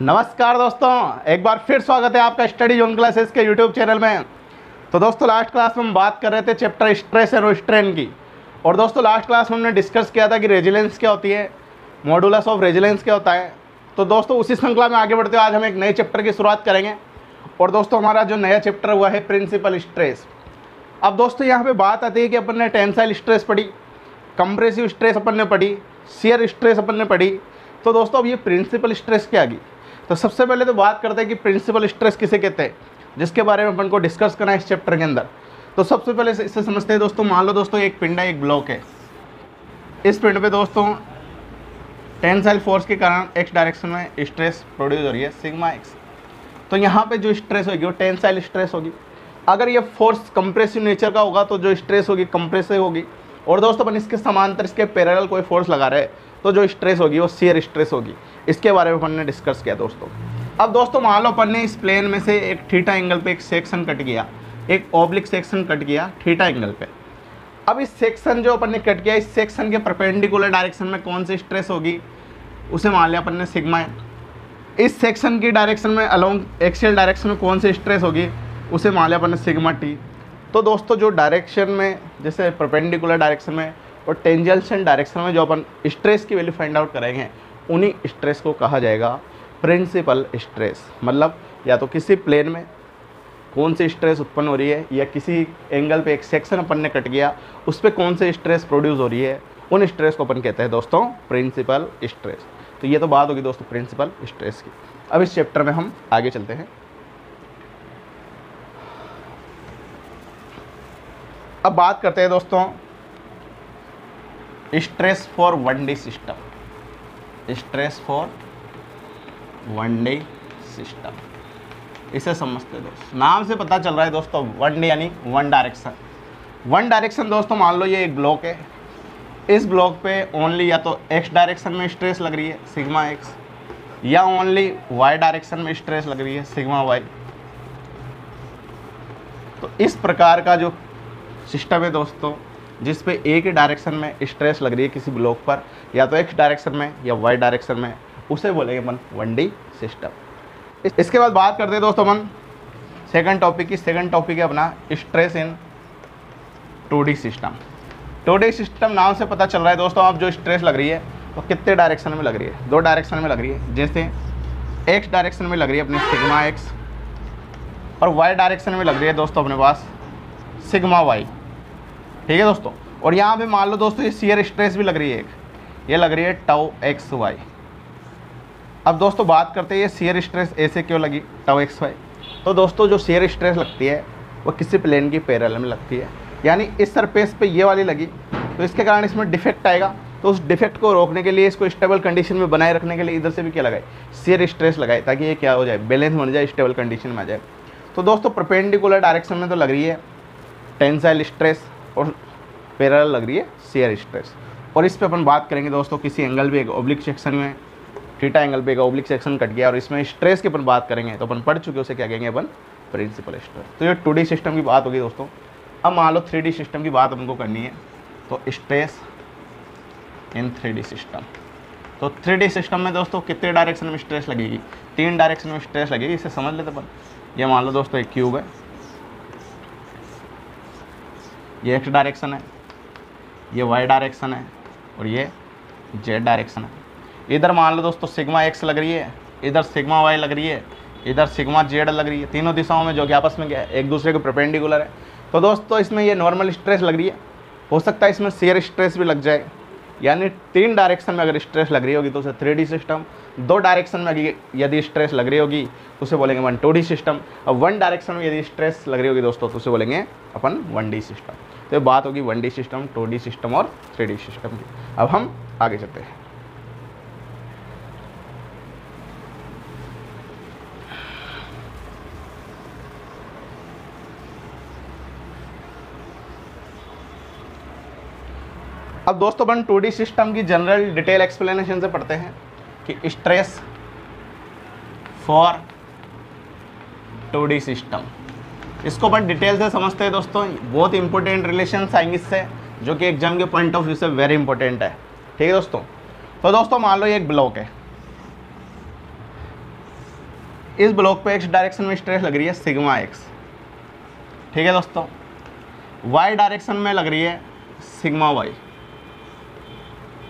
नमस्कार दोस्तों, एक बार फिर स्वागत है आपका स्टडी जोन क्लासेस के यूट्यूब चैनल में। तो दोस्तों लास्ट क्लास में हम बात कर रहे थे चैप्टर स्ट्रेस एंड स्ट्रेन की। और दोस्तों लास्ट क्लास में हमने डिस्कस किया था कि रेजिलेंस क्या होती है, मॉडुलस ऑफ रेजिलेंस क्या होता है। तो दोस्तों उसी श्रृंखला में आगे बढ़ते हुए आज हम एक नए चैप्टर की शुरुआत करेंगे। और दोस्तों हमारा जो नया चैप्टर हुआ है प्रिंसिपल स्ट्रेस। अब दोस्तों यहाँ पर बात आती है कि अपन ने टेंसाइल स्ट्रेस पढ़ी, कंप्रेसिव स्ट्रेस अपन ने पढ़ी, शियर स्ट्रेस अपन ने पढ़ी। तो दोस्तों अब ये प्रिंसिपल स्ट्रेस क्या आ गई। तो सबसे पहले तो बात करते हैं कि प्रिंसिपल स्ट्रेस किसे कहते हैं, जिसके बारे में अपन को डिस्कस करना है इस चैप्टर के अंदर। तो सबसे पहले इससे समझते हैं दोस्तों। मान लो दोस्तों एक पिंड है, एक ब्लॉक है। इस पिंड पे दोस्तों टेंसाइल फोर्स के कारण एक्स डायरेक्शन में स्ट्रेस प्रोड्यूस हो रही है सिग्मा एक्स। तो यहाँ पे जो स्ट्रेस होगी वो टेंसाइल स्ट्रेस होगी। अगर ये फोर्स कंप्रेसिव नेचर का होगा तो जो स्ट्रेस होगी कंप्रेसिव होगी। और दोस्तों अपन इसके समांतर, इसके पैरेलल कोई फोर्स लगा रहे हैं तो जो स्ट्रेस होगी वो शियर स्ट्रेस होगी। इसके बारे में अपन ने डिस्कस किया दोस्तों। अब दोस्तों मान लो अपन ने इस प्लेन में से एक थीटा एंगल पे एक सेक्शन कट किया, एक ऑब्लिक सेक्शन कट किया थीटा एंगल पे। अब इस सेक्शन जो अपन ने कट किया, इस सेक्शन के परपेंडिकुलर डायरेक्शन में कौन सी स्ट्रेस होगी, उसे मान लिया अपन ने सिग्मा। इस सेक्शन की डायरेक्शन में अलोंग एक्सियल डायरेक्शन में कौन सी स्ट्रेस होगी, उसे मान लिया अपन ने सिग्मा टी। तो दोस्तों जो डायरेक्शन में, जैसे परपेंडिकुलर डायरेक्शन में और टेंजेंशियल डायरेक्शन में जो अपन स्ट्रेस की वैल्यू फाइंड आउट करेंगे, उन्हीं स्ट्रेस को कहा जाएगा प्रिंसिपल स्ट्रेस। मतलब या तो किसी प्लेन में कौन सी स्ट्रेस उत्पन्न हो रही है, या किसी एंगल पे एक सेक्शन अपन ने कट गया उस पर कौन सी स्ट्रेस प्रोड्यूस हो रही है, उन स्ट्रेस को अपन कहते हैं दोस्तों प्रिंसिपल स्ट्रेस। तो ये तो बात होगी दोस्तों प्रिंसिपल स्ट्रेस की। अब इस चैप्टर में हम आगे चलते हैं। अब बात करते हैं दोस्तों stress for one D system. Stress for one D system, इसे समझते हैं दोस्तों। नाम से पता चल रहा है दोस्तों वन डी यानी वन डायरेक्शन। वन डायरेक्शन दोस्तों मान लो ये एक ब्लॉक है। इस ब्लॉक पे ओनली या तो एक्स डायरेक्शन में स्ट्रेस लग रही है सिग्मा एक्स, या ओनली वाई डायरेक्शन में स्ट्रेस लग रही है सिग्मा वाई। तो इस प्रकार का जो सिस्टम है दोस्तों, जिस पे एक ही डायरेक्शन में स्ट्रेस लग रही है किसी ब्लॉक पर, या तो एक्स डायरेक्शन में या वाई डायरेक्शन में, उसे बोलेंगे अपन वन डी सिस्टम। इसके बाद बात करते हैं दोस्तों अपन सेकंड टॉपिक की। सेकंड टॉपिक है अपना stress in two D system. Two D system नाम से पता चल रहा है दोस्तों, अब जो स्ट्रेस लग रही है वो कितने डायरेक्शन में लग रही है, दो डायरेक्शन में लग रही है। जैसे एक्स डायरेक्शन में लग रही है अपने सिग्मा एक्स, और वाई डायरेक्शन में लग रही है दोस्तों अपने पास सिग्मा वाई। ठीक है दोस्तों। और यहाँ पे मान लो दोस्तों ये शियर स्ट्रेस भी लग रही है, एक ये लग रही है टाउ एक्स वाई। अब दोस्तों बात करते हैं ये शियर स्ट्रेस ऐसे क्यों लगी टाउ एक्स वाई। तो दोस्तों जो शियर स्ट्रेस लगती है वो किसी प्लेन की पैरेलल में लगती है, यानी इस सरफेस पे ये वाली लगी तो इसके कारण इसमें डिफेक्ट आएगा। तो उस डिफेक्ट को रोकने के लिए, इसको स्टेबल कंडीशन में बनाए रखने के लिए इधर से भी क्या लगाए, शियर स्ट्रेस लगाए, ताकि ये क्या हो जाए, बैलेंस बन जाए, स्टेबल कंडीशन में आ जाए। तो दोस्तों परपेंडिकुलर डायरेक्शन में तो लग रही है टेंसाइल स्ट्रेस और पैरेलल लग रही है शियर स्ट्रेस। और इस पे अपन बात करेंगे दोस्तों किसी एंगल पे एक ऑब्लिक सेक्शन में, थीटा एंगल पे एक ऑब्लिक सेक्शन कट गया और इसमें स्ट्रेस के अपन बात करेंगे तो अपन पढ़ चुके उसे क्या कहेंगे अपन प्रिंसिपल स्ट्रेस। तो ये 2D सिस्टम की बात होगी दोस्तों। अब मान लो 3D सिस्टम की बात हमको करनी है, तो स्ट्रेस इन 3D सिस्टम। तो 3D सिस्टम में दोस्तों कितने डायरेक्शन में स्ट्रेस लगेगी, 3 डायरेक्शन में स्ट्रेस लगेगी। इसे समझ लेते अपन। ये मान लो दोस्तों एक क्यूब है, ये एक्स डायरेक्शन है, ये वाई डायरेक्शन है, और ये जेड डायरेक्शन है। इधर मान लो दोस्तों सिग्मा एक्स लग रही है, इधर सिग्मा वाई लग रही है, इधर सिग्मा जेड लग रही है, तीनों दिशाओं में, जो कि आपस में क्या है, एक दूसरे के परपेंडिकुलर है। तो दोस्तों इसमें ये नॉर्मल स्ट्रेस लग रही है, हो सकता है इसमें शियर स्ट्रेस भी लग जाए। यानी 3 डायरेक्शन में अगर स्ट्रेस लग रही होगी तो उसे 3D सिस्टम, 2 डायरेक्शन में यदि स्ट्रेस लग रही होगी तो उसे बोलेंगे अपन 2D सिस्टम। अब 1 डायरेक्शन में यदि स्ट्रेस लग रही होगी दोस्तों तो उसे बोलेंगे अपन 1D सिस्टम। तो ये बात होगी 1D सिस्टम, 2D सिस्टम और 3D सिस्टम की। अब हम आगे चलते हैं। अब दोस्तों अपन 2D सिस्टम की जनरल डिटेल एक्सप्लेनेशन से पढ़ते हैं कि स्ट्रेस फॉर 2D सिस्टम। इसको अपन डिटेल से समझते हैं दोस्तों। बहुत इंपॉर्टेंट रिलेशंस आएंगे इससे, जो कि एग्जाम के पॉइंट ऑफ व्यू से वेरी इंपॉर्टेंट है। ठीक है दोस्तों। तो दोस्तों मान लो ये एक ब्लॉक है, इस ब्लॉक पे एक्स डायरेक्शन में स्ट्रेस लग रही है सिग्मा एक्स, ठीक है दोस्तों। वाई डायरेक्शन में लग रही है सिग्मा वाई,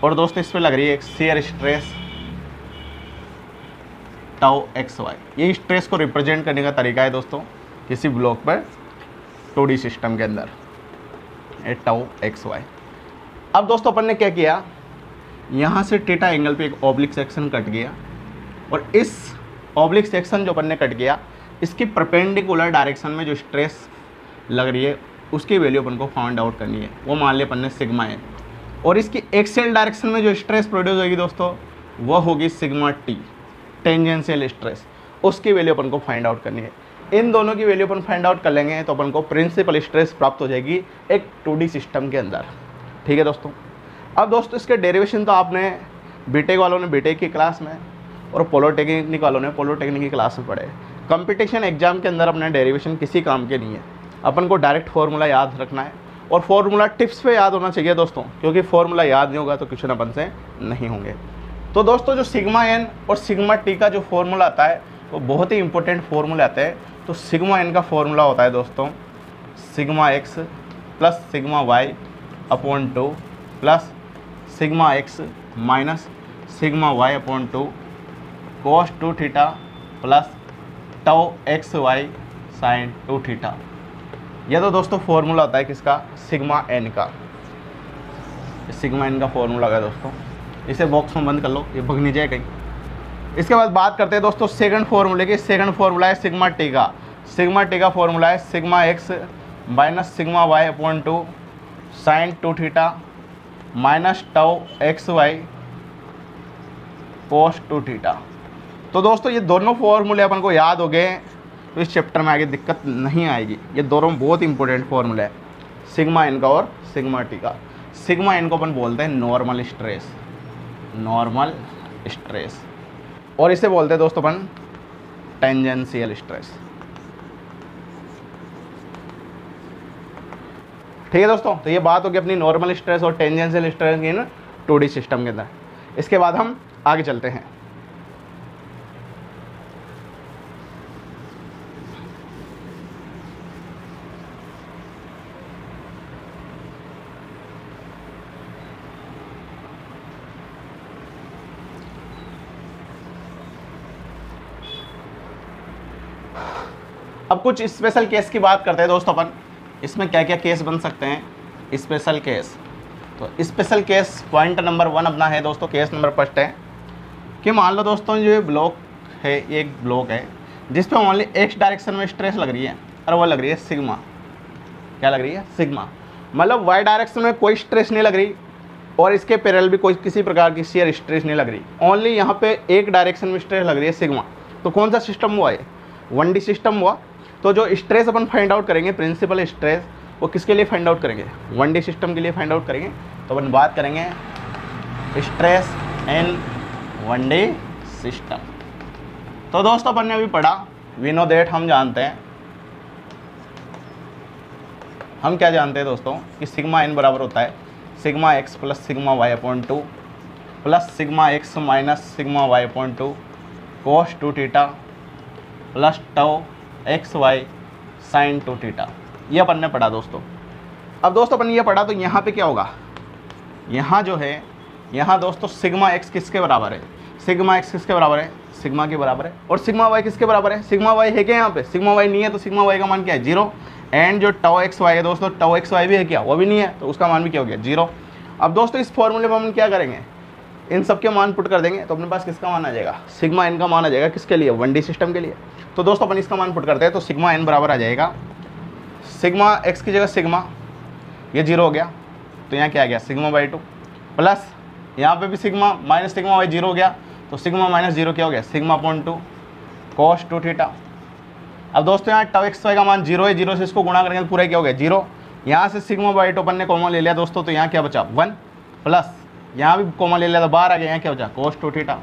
और दोस्तों इस पे लग रही है एक shear stress tau x y. ये स्ट्रेस को रिप्रेजेंट करने का तरीका है दोस्तों किसी ब्लॉक पर 2D सिस्टम के अंदर, ये टाउ एक्स वाई। अब दोस्तों अपन ने क्या किया, यहाँ से थीटा एंगल पे एक ऑब्लिक सेक्शन कट गया, और इस ऑब्लिक सेक्शन जो अपन ने कट किया इसकी परपेंडिकुलर डायरेक्शन में जो स्ट्रेस लग रही है उसकी वैल्यू अपन को फाइंड आउट करनी है। वो मान लिया अपन ने सिग्मा एन, और इसकी एक्सियल डायरेक्शन में जो स्ट्रेस प्रोड्यूस होगी दोस्तों वो होगी सिग्मा टी, टेंजेंशियल स्ट्रेस, उसकी वैल्यू अपन को फाइंड आउट करनी है। इन दोनों की वैल्यू अपन फाइंड आउट कर लेंगे तो अपन को प्रिंसिपल स्ट्रेस प्राप्त हो जाएगी एक 2D सिस्टम के अंदर, ठीक है दोस्तों। अब दोस्तों इसके डेरिवेशन तो आपने बीटेक वालों ने बीटेक की क्लास में और पॉलिटेक्निक वालों ने पॉलिटेक्निक की क्लास में पढ़े। कंपटीशन एग्जाम के अंदर अपने डेरिवेशन किसी काम के नहीं है, अपन को डायरेक्ट फार्मूला याद रखना है, और फार्मूला टिप्स पे याद होना चाहिए दोस्तों, क्योंकि फार्मूला याद नहीं होगा तो क्वेश्चन अपन से नहीं होंगे। तो दोस्तों जो सिग्मा एन और सिग्मा टी का जो फार्मूला आता है वो बहुत ही इंपॉर्टेंट फार्मूला आता है। तो सिग्मा एन का फार्मूला होता है दोस्तों sigma x plus sigma Y upon 2 plus sigma x minus sigma Y upon 2 cos 2 theta plus tau x y sine 2 theta. यह तो दोस्तों फॉर्मूला होता है किसका, सिग्मा एन का। सिग्मा एन का फॉर्मूला है दोस्तों, इसे बॉक्स में बंद कर लो, ये भग नहीं जाए कहीं। इसके बाद बात करते हैं दोस्तों सेकंड फॉर्मूले की। सेकंड फॉर्मूला है सिग्मा टी का। सिग्मा टी का फॉर्मूला है sigma x minus sigma Y upon 2 sine 2 theta minus tau x Y cos 2 theta. तो दोस्तों ये दोनों फॉर्मूले अपन को याद हो गए तो इस चैप्टर में आगे दिक्कत नहीं आएगी। ये दोनों बहुत इंपॉर्टेंट फॉर्मूला है, सिग्मा एन का और सिग्मा टी का। सिग्मा एन को अपन बोलते हैं नॉर्मल स्ट्रेस, नॉर्मल स्ट्रेस, और इसे बोलते हैं दोस्तों अपन टेंजेंशियल स्ट्रेस, ठीक है दोस्तों। तो ये बात होगी अपनी नॉर्मल स्ट्रेस और टेंजेंशियल स्ट्रेस की ना 2D सिस्टम के अंदर। इसके बाद हम आगे चलते हैं। अब कुछ स्पेशल केस की बात करते हैं दोस्तों अपन, इसमें क्या क्या केस बन सकते हैं, स्पेशल केस। तो स्पेशल केस पॉइंट नंबर 1 अपना है दोस्तों, केस नंबर फर्स्ट है कि मान लो दोस्तों ये ब्लॉक है, एक ब्लॉक है जिस पे ओनली एक्स डायरेक्शन में स्ट्रेस लग रही है और वो लग रही है सिग्मा। क्या लग रही है, सिग्मा। मतलब वाई डायरेक्शन में कोई स्ट्रेस नहीं लग रही और इसके पैरेलल भी कोई किसी प्रकार की शेयर स्ट्रेस नहीं लग रही, ओनली यहाँ पे एक डायरेक्शन में स्ट्रेस लग रही है सिग्मा। तो कौन सा सिस्टम हुआ है, 1D सिस्टम हुआ। तो जो स्ट्रेस अपन फाइंड आउट करेंगे प्रिंसिपल स्ट्रेस, वो किसके लिए फाइंड आउट करेंगे, 1D सिस्टम के लिए फाइंड आउट करेंगे। तो अपन बात करेंगे स्ट्रेस इन 1D सिस्टम। तो दोस्तों अपन ने अभी पढ़ा, वी नो दैट, हम जानते हैं, हम क्या जानते हैं दोस्तों कि सिग्मा एन बराबर होता है sigma x plus sigma Y upon 2 plus sigma x minus sigma Y upon 2 cos 2 theta plus tau x y sine 2 theta. ये अपन ने पढ़ा दोस्तों। अब दोस्तों अपन ये पढ़ा तो यहाँ पे क्या होगा, यहाँ जो है, यहाँ दोस्तों सिग्मा एक्स किसके बराबर है, सिग्मा एक्स किसके बराबर है, सिग्मा के बराबर है। और सिग्मा वाई किसके बराबर है, सिग्मा वाई है क्या यहाँ पे, सिग्मा वाई नहीं है, तो सिग्मा वाई का मान क्या है, 0। एंड जो टाउ एक्स वाई है दोस्तों, टाउ एक्स वाई भी है क्या, वो भी नहीं है, तो उसका मान भी क्या हो गया, 0। अब दोस्तों इस फॉर्मूले में हम क्या करेंगे, इन सब के मान पुट कर देंगे तो अपने पास किसका मान आ जाएगा, सिग्मा एन का मान आ जाएगा। किसके लिए, 1D सिस्टम के लिए। तो दोस्तों अपन इसका मान पुट करते हैं, तो सिग्मा एन बराबर आ जाएगा सिग्मा एक्स की जगह सिग्मा, ये 0 हो गया, तो यहाँ क्या आ गया, सिग्मा बाई 2 प्लस यहाँ पे भी सिग्मा माइनस सिग्मा वाई 0 हो गया, तो सिग्मा माइनस 0 क्या हो गया, सिग्मा अपॉन 2 कोस 2 थीटा। अब दोस्तों यहाँ टाउ एक्स वाई का मान 0 है, 0 से इसको गुणा करेंगे तो पूरा क्या हो गया, 0। यहाँ से सिग्मा बाई 2 अपन ने कॉमन ले लिया दोस्तों, तो यहाँ क्या बचा, 1 प्लस यहाँ भी कॉमन ले लिया तो बाहर आ गया, यहाँ क्या बचा, कोस 2 थीटा।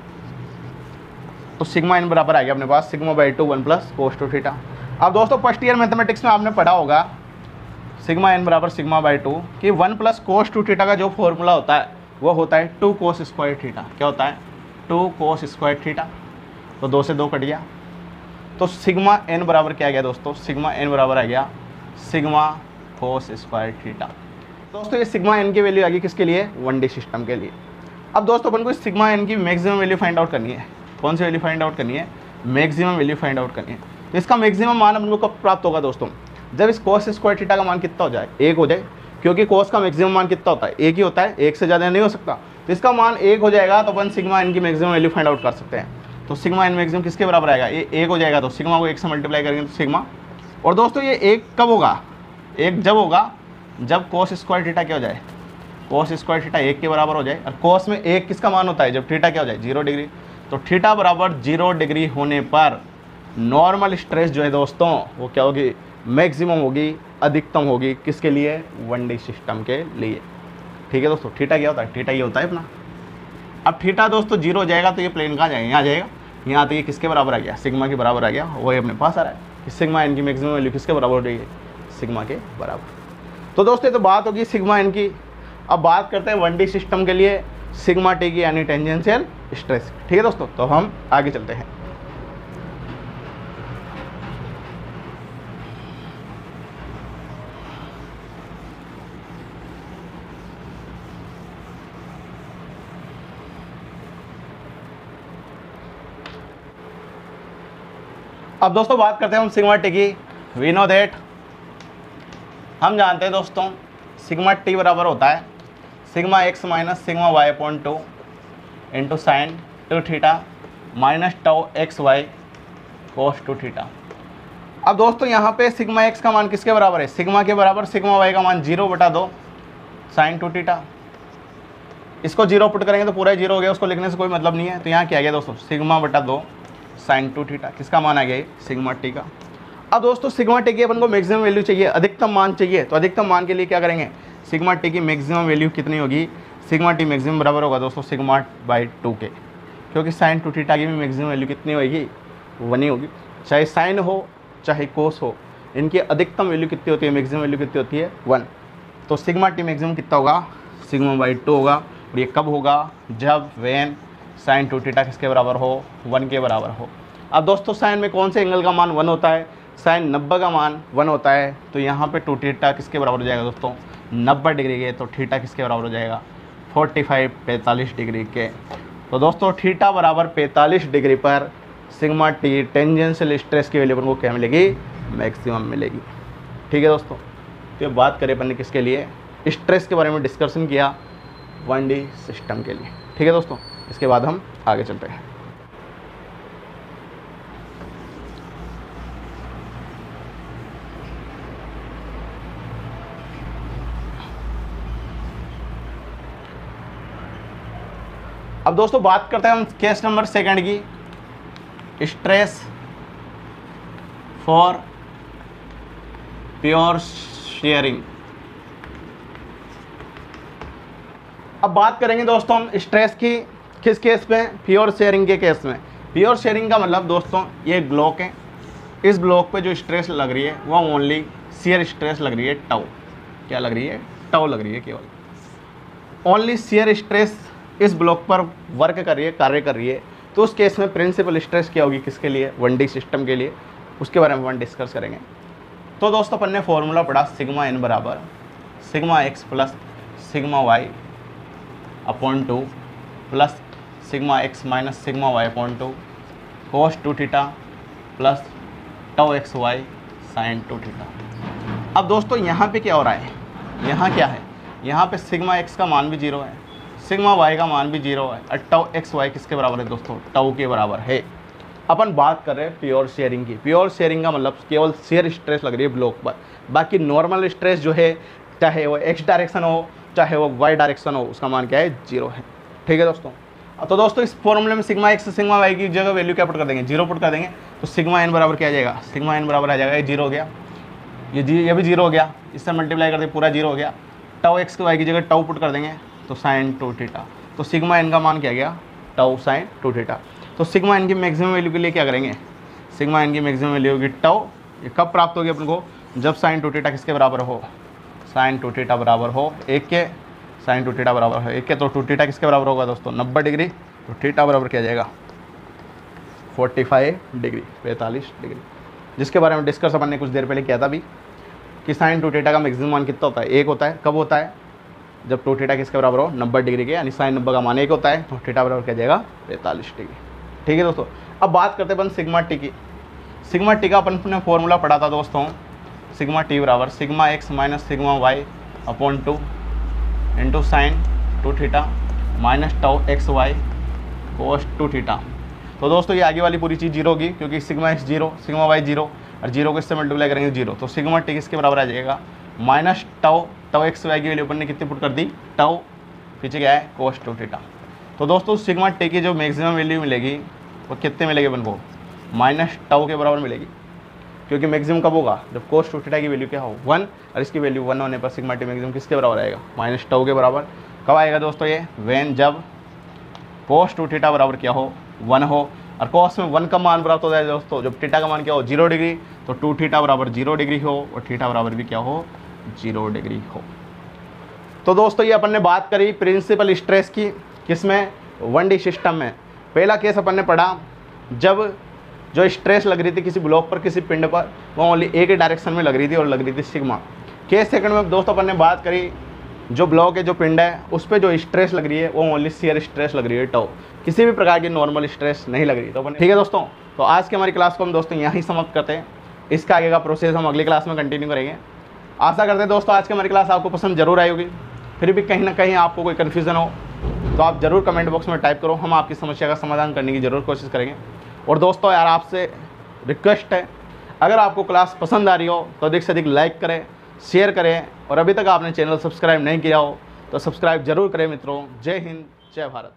तो सिग्मा एन बराबर आ गया अपने पास sigma by 2 1 plus cos 2 theta. अब दोस्तों फर्स्ट ईयर मैथमेटिक्स में आपने पढ़ा होगा सिग्मा एन बराबर सिग्मा बाई 2 कि 1 प्लस कोस 2 थीटा का जो फॉर्मूला होता है वो होता है 2 कोस स्क्वायर थीटा। क्या होता है, 2 कोस स्क्वायर थीटा। तो 2 से 2 कट गया, तो सिग्मा एन बराबर क्या आ गया दोस्तों, सिग्मा एन बराबर आ गया सिग्मा कोस स्क्वायर थीटा। दोस्तों ये सिग्मा एन की वैल्यू आ गई किसके लिए, 1D सिस्टम के लिए। अब दोस्तों अपन को सिग्मा एन की मैक्सिमम वैल्यू फाइंड आउट करनी है। कौन सी वैल्यू फाइंड आउट करनी है, मैक्सिमम वैल्यू फाइंड आउट करनी है। तो इसका मैक्सिमम मान अपन को कब प्राप्त होगा दोस्तों, जब इस कोस स्क्वायर थीटा का मान कितना हो जाए, 1 हो जाए, क्योंकि कोस का मैक्सिमम मान कितना होता है, 1 ही होता है, 1 से ज़्यादा नहीं हो सकता। तो इसका मान 1 हो जाएगा तो अपन सिग्मा एन की मैक्सिमम वैल्यू फाइंड आउट कर सकते हैं। तो सिग्मा एन मैक्सिमम किसके बराबर आएगा, ये 1 हो जाएगा, तो सिग्मा को 1 से मल्टीप्लाई करेंगे तो सिग्मा। और दोस्तों ये 1 कब होगा, 1 जब होगा जब कोस स्क्वायर थीटा क्या हो जाए, कोस स्क्वायर थीटा 1 के बराबर हो जाए। और कोस में 1 किसका मान होता है, जब थीटा क्या हो जाए, 0 डिग्री। तो थीटा बराबर 0 डिग्री होने पर नॉर्मल स्ट्रेस जो है दोस्तों वो क्या होगी, मैक्सिमम होगी, अधिकतम होगी, किसके लिए, 1D सिस्टम के लिए। ठीक है दोस्तों, थीटा क्या होता है, थीटा ये होता है अपना। अब थीटा दोस्तों 0 हो जाएगा तो ये प्लेन कहाँ जाएगा, यहाँ जाएगा, यहाँ तो ये किसके बराबर आ गया, सिग्मा के बराबर आ गया। वही अपने पास आ रहा है कि सिग्मा एन की मैक्सिमम वैल्यू किसके बराबर हो रही है, सिग्मा के बराबर। तो दोस्तों ये तो बात होगी सिग्मा एन की। अब बात करते हैं 1D सिस्टम के लिए सिग्मा टी की यानी टेंजेंशियल स्ट्रेस। ठीक है दोस्तों, तो हम आगे चलते हैं। अब दोस्तों बात करते हैं हम सिग्मा टी की। वी नो दैट, हम जानते हैं दोस्तों सिग्मा टी बराबर होता है sigma x minus sigma Y upon 2 into sine 2 theta minus tau x Y cos 2 theta. अब दोस्तों यहाँ पे सिग्मा एक्स का मान किसके बराबर है, सिग्मा के बराबर, सिग्मा वाई का मान 0/2 साइन 2 थीटा। इसको 0 पुट करेंगे तो पूरा 0 हो गया, उसको लिखने से कोई मतलब नहीं है। तो यहाँ क्या आ गया दोस्तों, सिग्मा/2 साइन 2 थीटा। किसका मान आ गया, सिग्मा टी का। अब दोस्तों सिग्मा टी की अपन को मैक्सिमम वैल्यू चाहिए, अधिकतम मान चाहिए। तो अधिकतम मान के लिए क्या करेंगे, सिग्मा टी की मैक्सिमम वैल्यू कितनी होगी, सिग्मा टी मैक्सिमम बराबर होगा दोस्तों सिग्मा/2 के, क्योंकि साइन 2 थीटा की भी मैक्सिमम वैल्यू कितनी होगी, 1 ही होगी। चाहे साइन हो चाहे कोस हो, इनकी अधिकतम वैल्यू कितनी होती है, मैक्सिमम वैल्यू कितनी होती है, 1। तो सिग्मा टी मैक्सिमम कितना होगा, सिग्मा/2 होगा। और ये कब होगा, जब वेन साइन 2 थीटा किसके बराबर हो, 1 के बराबर हो। अब दोस्तों साइन में कौन से एंगल का मान 1 होता है, साइन 90 का मान 1 होता है। तो यहाँ पे 2 थीटा किसके बराबर हो जाएगा दोस्तों, 90 डिग्री के। तो थीटा किसके बराबर हो जाएगा, 45 डिग्री के। तो दोस्तों थीटा बराबर 45 डिग्री पर सिग्मा टी टेंजेंशियल स्ट्रेस की वैल्यू अपन को क्या मिलेगी, मैक्सिमम मिलेगी। ठीक है दोस्तों, तो ये बात करें अपन ने किसके लिए, स्ट्रेस के बारे में डिस्कशन किया 1D सिस्टम के लिए। ठीक है दोस्तों, इसके बाद हम आगे चलते हैं। अब दोस्तों बात करते हैं हम केस नंबर 2 की, स्ट्रेस फॉर प्योर शेयरिंग। अब बात करेंगे दोस्तों हम स्ट्रेस की, किस केस में, प्योर शेयरिंग के केस में। प्योर शेयरिंग का मतलब दोस्तों ये ब्लॉक है, इस ब्लॉक पे जो स्ट्रेस लग रही है वो ओनली शियर स्ट्रेस लग रही है, टाउ। क्या लग रही है, टाउ लग रही है, केवल ओनली शियर स्ट्रेस इस ब्लॉक पर वर्क कर रही है, कार्य कर रही है। तो उस केस में प्रिंसिपल स्ट्रेस क्या होगी, किसके लिए, 1D सिस्टम के लिए। उसके बारे में अपन डिस्कस करेंगे। तो दोस्तों अपन ने फॉर्मूला पढ़ा सिग्मा एन बराबर sigma x plus sigma Y upon 2 plus sigma x minus sigma Y upon 2 cos 2 theta plus tau x y sine 2 theta. अब दोस्तों यहाँ पे क्या हो रहा है, यहाँ क्या है, यहाँ पे सिग्मा एक्स का मान भी 0 है, सिग्मा वाई का मान भी 0 है, और टाउ एक्स वाई किसके बराबर है दोस्तों, टाउ के बराबर है। अपन बात कर रहे हैं प्योर शेयरिंग की। प्योर शेयरिंग का मतलब केवल शेयर स्ट्रेस लग रही है ब्लॉक पर, बाकी नॉर्मल स्ट्रेस जो है, चाहे वो एक्स डायरेक्शन हो चाहे वो वाई डायरेक्शन हो, उसका मान क्या है, 0 है। ठीक है दोस्तों, तो दोस्तों इस फॉर्मूले में सिग्मा एक्स सिग्मा वाई की जगह वैल्यू क्या पुट कर देंगे, 0 पुट कर देंगे। तो सिग्मा एन बराबर क्या आ जाएगा, सिग्मा एन बराबर आ जाएगा, ये 0 हो गया, ये भी 0 हो गया, इससे मल्टीप्लाई कर दे पूरा 0 हो गया। टाउ एक्स वाई की जगह टाउ पुट कर देंगे तो साइन 2 थीटा। तो सिग्मा एन का मान क्या गया, टाउ साइन 2 थीटा। तो सिग्मा एन की मैक्सिमम वैल्यू के लिए क्या करेंगे, सिग्मा एन की मैक्सिमम वैल्यू होगी टाउ। ये कब प्राप्त होगी अपन को, जब साइन 2 थीटा किसके बराबर हो, साइन 2 थीटा बराबर हो 1 के, साइन 2 थीटा बराबर हो 1 के। तो 2 थीटा किसके बराबर होगा दोस्तों, 90 डिग्री। तो थीटा बराबर क्या जाएगा, 45 डिग्री, 45 डिग्री, जिसके बारे में डिस्कस अपन ने कुछ देर पहले किया था भी कि साइन टू थीटा का मैक्सिमम मान कितना होता है, 1 होता है। कब होता है? जब टू थीटा किसके बराबर हो, 90 डिग्री के, यानी साइन 90 का मान 1 होता है, तो थीटा बराबर क्या जाएगा, 45 डिग्री। ठीक है दोस्तों, अब बात करते हैं अपन सिग्मा टी की। सिग्मा टी का अपन ने फॉर्मूला पढ़ा था दोस्तों, सिग्मा टी बराबर sigma x minus sigma Y upon 2 into sine two theta minus tau x Y cos two theta. तो दोस्तों ये आगे वाली पूरी चीज़ जीरो होगी, क्योंकि sigma x zero, sigma y zero, और जीरो को इससे मल्टीप्लाई करेंगे जीरो, तो सिग्मा टी किसके बराबर आ जाएगा, minus tau, tau x y की वैल्यू अपन ने कितनी पुट कर दी, टाउ, पीछे क्या है, कोस टू थीटा। तो दोस्तों सिग्मा टी की जो मैक्सिमम वैल्यू मिलेगी वो कितने मिलेगी अपन को, माइनस टाउ के बराबर मिलेगी, क्योंकि मैक्सिमम कब होगा, जब कोस टू थीटा की वैल्यू क्या हो 1, और इसकी वैल्यू 1 होने पर सिग्मा टी मैक्सिमम किसके बराबर आएगा, माइनस टाउ के बराबर। कब आएगा दोस्तों ये, व्हेन जब कोस टू थीटा बराबर क्या हो, 1 हो, और कोस में 1 का मान प्राप्त हो जाए दोस्तों, जब थीटा का मान क्या हो 0 डिग्री, तो टू थीटा बराबर 0 डिग्री हो, और थीटा बराबर भी क्या हो, 0 डिग्री हो। तो दोस्तों ये अपन ने बात करी प्रिंसिपल स्ट्रेस की, किसमें, 1D सिस्टम में। पहला केस अपन ने पढ़ा जब जो स्ट्रेस लग रही थी किसी ब्लॉक पर, किसी पिंड पर, वो ओनली एक ही डायरेक्शन में लग रही थी और लग रही थी सिग्मा। केस सेकंड में दोस्तों अपन ने बात करी जो ब्लॉक है, जो पिंड है, उस पर जो स्ट्रेस लग रही है वो ओनली शियर स्ट्रेस लग रही है, टाउ, किसी भी प्रकार की नॉर्मल स्ट्रेस नहीं लग रही। तो अपन ठीक है दोस्तों, तो आज की हमारी क्लास को हम दोस्तों यहीं समाप्त करते हैं। इसका आगे का प्रोसेस हम अगली क्लास में कंटिन्यू करेंगे। आशा करते हैं दोस्तों आज की हमारी क्लास आपको पसंद जरूर आई होगी। फिर भी कहीं ना कहीं आपको कोई कन्फ्यूज़न हो तो आप ज़रूर कमेंट बॉक्स में टाइप करो, हम आपकी समस्या का समाधान करने की ज़रूर कोशिश करेंगे। और दोस्तों यार आपसे रिक्वेस्ट है, अगर आपको क्लास पसंद आ रही हो तो अधिक से अधिक लाइक करें, शेयर करें, और अभी तक आपने चैनल सब्सक्राइब नहीं किया हो तो सब्सक्राइब जरूर करें मित्रों। जय हिंद, जय भारत।